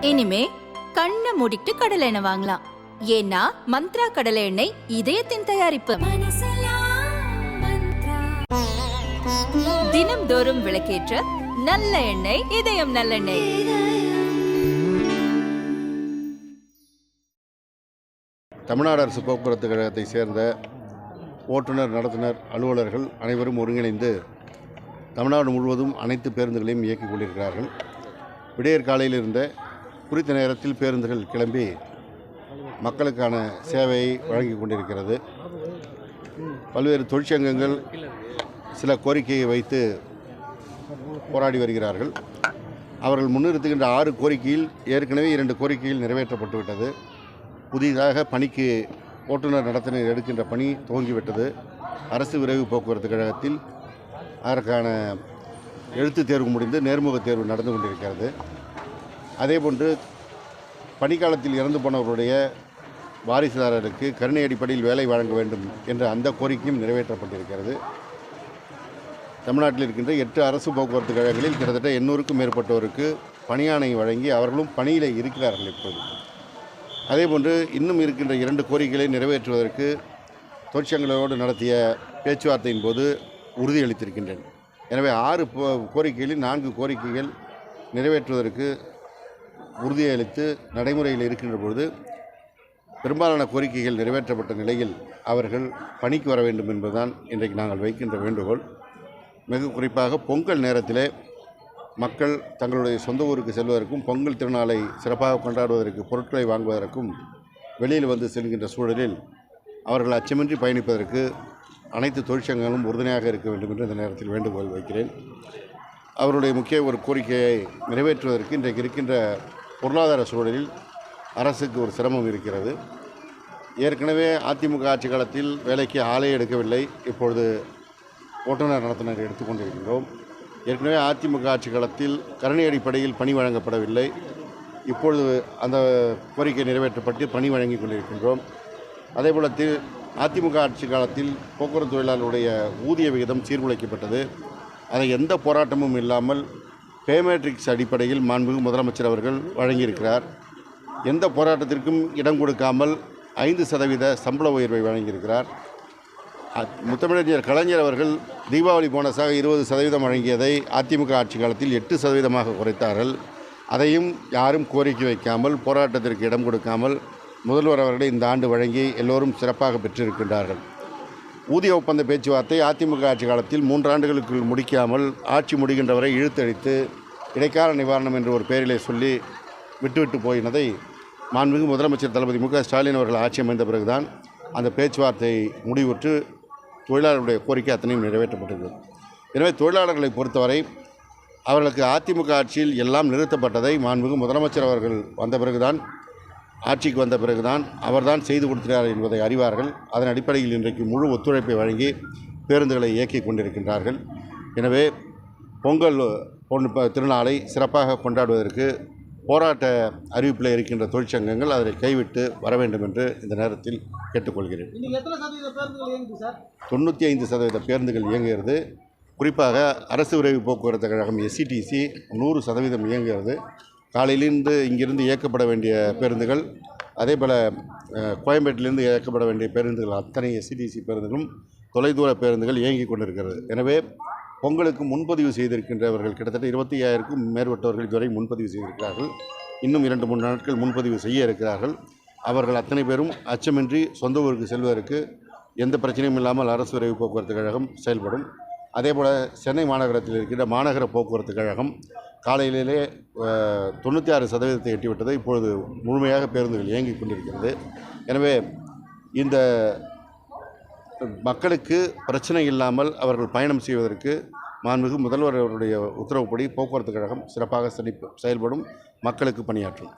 இனிமே கண்ணை மூடிட்டு கடலை எண்ணெய் வாங்கலாம். ஏன்னா மந்த்ரா கடலை எண்ணெய் இதயத்தின் தயாரிப்பு. தினம்தோறும் விளக்கேற்ற நல்ல எண்ணெய் இதயம் நல்லெண்ணெய். தமிழ்நாடு அரசு போக்குவரத்து கழகத்தை சேர்ந்த ஓட்டுநர், நடத்துனர், அலுவலர்கள் அனைவரும் ஒருங்கிணைந்து தமிழ்நாடு முழுவதும் அனைத்து பேருந்துகளையும் இயக்கிக் கொண்டிருக்கிறார்கள். விடியற் காலையில் இருந்த குறித்த நேரத்தில் பேருந்துகள் கிளம்பி மக்களுக்கான சேவையை வழங்கி கொண்டிருக்கிறது. பல்வேறு தொழிற்சங்கங்கள் சில கோரிக்கையை வைத்து போராடி வருகிறார்கள். அவர்கள் முன்னிறுத்துகின்ற 6 கோரிக்கையில் ஏற்கனவே 2 கோரிக்கைகள் நிறைவேற்றப்பட்டுவிட்டது. புதிதாக பணிக்கு ஓட்டுநர், நடத்துனர் எடுக்கின்ற பணி துவங்கிவிட்டது. அரசு விரைவு போக்குவரத்து கழகத்தில் அதற்கான எழுத்துத் தேர்வு முடிந்து நேர்முகத் தேர்வு நடந்து கொண்டிருக்கிறது. அதேபோன்று பணிக்காலத்தில் இறந்து போனவர்களுடைய வாரிசுதாரருக்கு கருணை அடிப்படையில் வேலை வழங்க வேண்டும் என்ற அந்த கோரிக்கையும் நிறைவேற்றப்பட்டிருக்கிறது. தமிழ்நாட்டில் இருக்கின்ற 8 அரசு போக்குவரத்து கழகங்களில் கிட்டத்தட்ட 800க்கும் மேற்பட்டோருக்கு பணியாணை வழங்கி அவர்களும் பணியில் இருக்கிறார்கள் இப்போது. அதேபோன்று இன்னும் இருக்கின்ற 2 கோரிக்கைகளை நிறைவேற்றுவதற்கு தொழிற்சங்கங்களோடு நடத்திய பேச்சுவார்த்தையின் போது உறுதியளித்திருக்கின்றன. எனவே 6 கோரிக்கைகளில் 4 கோரிக்கைகள் நிறைவேற்றுவதற்கு உறுதியளித்து நடைமுறையில் இருக்கின்ற பொழுது பெரும்பாலான கோரிக்கைகள் நிறைவேற்றப்பட்ட நிலையில் அவர்கள் பணிக்கு வர வேண்டும் என்பதுதான் இன்றைக்கு நாங்கள் வைக்கின்ற வேண்டுகோள். மிக குறிப்பாக பொங்கல் நேரத்திலே மக்கள் தங்களுடைய சொந்த ஊருக்கு செல்வதற்கும் பொங்கல் திருநாளை சிறப்பாக கொண்டாடுவதற்கு பொருட்களை வாங்குவதற்கும் வெளியில் வந்து செல்கின்ற சூழலில் அவர்கள் அச்சமின்றி பயணிப்பதற்கு அனைத்து தொழிற்சங்கங்களும் உறுதுணையாக இருக்க வேண்டும் என்று இந்த நேரத்தில் வேண்டுகோள் வைக்கிறேன். அவருடைய முக்கிய ஒரு கோரிக்கையை நிறைவேற்றுவதற்கு இன்றைக்கு இருக்கின்ற பொருளாதார சூழலில் அரசுக்கு ஒரு சிரமம் இருக்கிறது. ஏற்கனவே அதிமுக ஆட்சி காலத்தில் வேலைக்கு ஆளே எடுக்கவில்லை. இப்பொழுது ஓட்டுநர், நடத்துனர் எடுத்துக்கொண்டிருக்கின்றோம். ஏற்கனவே அதிமுக ஆட்சி காலத்தில் கருணை அடிப்படையில் பணி வழங்கப்படவில்லை. இப்பொழுது அந்த கோரிக்கை நிறைவேற்றப்பட்டு பணி வழங்கி கொண்டிருக்கின்றோம். அதேபோல் அதிமுக ஆட்சி காலத்தில் போக்குவரத்து தொழிலாளர்களுடைய ஊதிய விகிதம் சீர்குலைக்கப்பட்டது. அதை எந்த போராட்டமும் இல்லாமல் பேமேட்ரிக்ஸ் அடிப்படையில் மாண்புமிகு முதலமைச்சர் அவர்கள் வழங்கியிருக்கிறார். எந்த போராட்டத்திற்கும் இடம் கொடுக்காமல் 5% சம்பள உயர்வை வழங்கியிருக்கிறார். முத்தமிழறிஞர் கலைஞர் அவர்கள் தீபாவளி போனஸாக 20% வழங்கியதை அதிமுக ஆட்சி காலத்தில் 8% குறைத்தார்கள். அதையும் யாரும் கோரிக்கை வைக்காமல், போராட்டத்திற்கு இடம் கொடுக்காமல் முதல்வர் அவர்களை இந்த ஆண்டு வழங்கி எல்லோரும் சிறப்பாக பெற்றிருக்கின்றார்கள். ஊதிய ஒப்பந்த பேச்சுவார்த்தை அதிமுக ஆட்சி காலத்தில் 3 ஆண்டுகளுக்குள் முடிக்காமல் ஆட்சி முடிகின்ற வரை இழுத்தடித்து இடைக்கால நிவாரணம் என்று ஒரு பெயரிலே சொல்லி விட்டுவிட்டு போயினதை மாண்புமிகு முதலமைச்சர் தளபதி மு க ஸ்டாலின் அவர்கள் ஆட்சி அமைந்த பிறகுதான் அந்த பேச்சுவார்த்தை முடிவுற்று தொழிலாளர்களுடைய கோரிக்கை அத்தனையும் நிறைவேற்றப்பட்டிருக்கிறது. எனவே தொழிலாளர்களை பொறுத்தவரை அவர்களுக்கு அதிமுக ஆட்சியில் எல்லாம் நிறுத்தப்பட்டதை மாண்புமிகு முதலமைச்சர் அவர்கள் வந்த பிறகுதான், ஆட்சிக்கு வந்த பிறகுதான் அவர்தான் செய்து கொடுக்கிறார் என்பதை அறிவார்கள். அதன் அடிப்படையில் இன்றைக்கு முழு ஒத்துழைப்பை வழங்கி பேருந்துகளை இயக்கிக் கொண்டிருக்கின்றார்கள். எனவே பொங்கல் திருநாளை சிறப்பாக கொண்டாடுவதற்கு போராட்ட அறிவிப்பில் இருக்கின்ற தொழிற்சங்கங்கள் அதை கைவிட்டு வர வேண்டும் என்று இந்த நேரத்தில் கேட்டுக்கொள்கிறேன். 95% பேருந்துகள் இயங்குகிறது. குறிப்பாக அரசு விரைவு போக்குவரத்து கழகம் SCTC 100% இயங்குகிறது. காலையிலிருந்து இங்கிருந்து இயக்கப்பட வேண்டிய பேருந்துகள், அதேபோல் கோயம்பேட்டிலிருந்து இயக்கப்பட வேண்டிய பேருந்துகள் அத்தனை SCTC பேருந்துகளும் தொலைதூர பேருந்துகள் இயங்கிக் கொண்டிருக்கிறது. எனவே பொங்கலுக்கு முன்பதிவு செய்திருக்கின்றவர்கள் கிட்டத்தட்ட 25,000க்கும் மேற்பட்டவர்கள் இதுவரை முன்பதிவு செய்திருக்கிறார்கள். இன்னும் 2-3 நாட்கள் முன்பதிவு செய்ய இருக்கிறார்கள். அவர்கள் அத்தனை பேரும் அச்சமின்றி சொந்த ஊருக்கு செல்வதற்கு எந்த பிரச்சனையும் இல்லாமல் அரசு விரைவு போக்குவரத்து கழகம் செயல்படும். அதேபோல் சென்னை மாநகரத்தில் இருக்கின்ற மாநகர போக்குவரத்து கழகம் காலையிலே 96% எட்டிவிட்டது. இப்பொழுது முழுமையாக பேருந்துகள் இயங்கிக் கொண்டிருக்கிறது. எனவே இந்த மக்களுக்கு பிரச்சனை இல்லாமல் அவர்கள் பயணம் செய்வதற்கு மாண்புமிகு முதல்வர் அவருடைய உத்தரவுப்படி போக்குவரத்து கழகம் சிறப்பாக செயல்படும், மக்களுக்கு பணியாற்றும்.